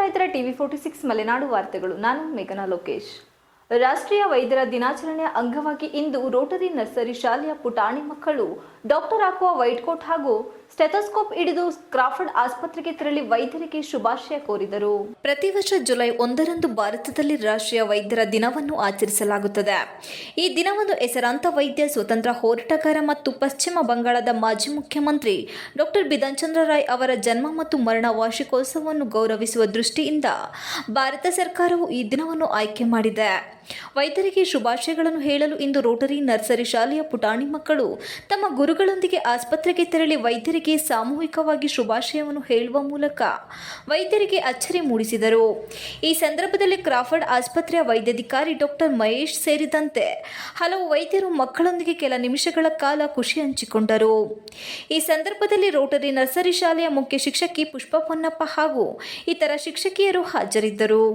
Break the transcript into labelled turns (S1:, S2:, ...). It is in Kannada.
S1: ನೋಡ್ತಾ ಇದ್ದಾರೆ TV46 ಮಲೆನಾಡು ವಾರ್ತೆಗಳು. ನಾನು ಮೇಘನಾ ಲೋಕೇಶ್. ರಾಷ್ಟ್ರೀಯ ವೈದ್ಯರ ದಿನಾಚರಣೆಯ ಅಂಗವಾಗಿ ಇಂದು ರೋಟರಿ ನರ್ಸರಿ ಶಾಲೆಯ ಪುಟಾಣಿ ಮಕ್ಕಳು ಡಾಕ್ಟರ್ ಆಕ್ವಾ ವೈಟ್ ಕೋಟ್ ಹಾಗೂ ಸ್ಟೆಥೋಸ್ಕೋಪ್ ಹಿಡಿದು ಕ್ರಾಫರ್ಡ್ ಆಸ್ಪತ್ರೆಗೆ ತೆರಳಿ ವೈದ್ಯರಿಗೆ ಶುಭಾಶಯ ಕೋರಿದರು. ಪ್ರತಿ ವರ್ಷ ಜುಲೈ 1ರಂದು ಭಾರತದಲ್ಲಿ ರಾಷ್ಟ್ರೀಯ ವೈದ್ಯರ ದಿನವನ್ನು ಆಚರಿಸಲಾಗುತ್ತದೆ. ಈ ದಿನವನ್ನು ಹೆಸರಾಂತ ವೈದ್ಯ, ಸ್ವತಂತ್ರ ಹೋರಾಟಗಾರ ಮತ್ತು ಪಶ್ಚಿಮ ಬಂಗಾಳದ ಮಾಜಿ ಮುಖ್ಯಮಂತ್ರಿ ಡಾಕ್ಟರ್ ಬಿಧನ್ ಚಂದ್ರ ರಾಯ್ ಅವರ ಜನ್ಮ ಮತ್ತು ಮರಣ ವಾರ್ಷಿಕೋತ್ಸವವನ್ನು ಗೌರವಿಸುವ ದೃಷ್ಟಿಯಿಂದ ಭಾರತ ಸರ್ಕಾರವು ಈ ದಿನವನ್ನು ಆಯ್ಕೆ ಮಾಡಿದೆ. ವೈದ್ಯರಿಗೆ ಶುಭಾಶಯಗಳನ್ನು ಹೇಳಲು ಇಂದು ರೋಟರಿ ನರ್ಸರಿ ಶಾಲೆಯ ಪುಟಾಣಿ ಮಕ್ಕಳು ತಮ್ಮ ಗುರುಗಳೊಂದಿಗೆ ಆಸ್ಪತ್ರೆಗೆ ತೆರಳಿ ವೈದ್ಯರಿಗೆ ಸಾಮೂಹಿಕವಾಗಿ ಶುಭಾಶಯವನ್ನು ಹೇಳುವ ಮೂಲಕ ವೈದ್ಯರಿಗೆ ಅಚ್ಚರಿ ಮೂಡಿಸಿದರು. ಈ ಸಂದರ್ಭದಲ್ಲಿ ಕ್ರಾಫರ್ಡ್ ಆಸ್ಪತ್ರೆಯ ವೈದ್ಯಾಧಿಕಾರಿ ಡಾಕ್ಟರ್ ಮಹೇಶ್ ಸೇರಿದಂತೆ ಹಲವು ವೈದ್ಯರು ಮಕ್ಕಳೊಂದಿಗೆ ಕೆಲ ನಿಮಿಷಗಳ ಕಾಲ ಖುಷಿ ಹಂಚಿಕೊಂಡರು. ಈ ಸಂದರ್ಭದಲ್ಲಿ ರೋಟರಿ ನರ್ಸರಿ ಶಾಲೆಯ ಮುಖ್ಯ ಶಿಕ್ಷಕಿ ಪುಷ್ಪ ಪೊನ್ನಪ್ಪ ಹಾಗೂ ಇತರ ಶಿಕ್ಷಕಿಯರು ಹಾಜರಿದ್ದರು.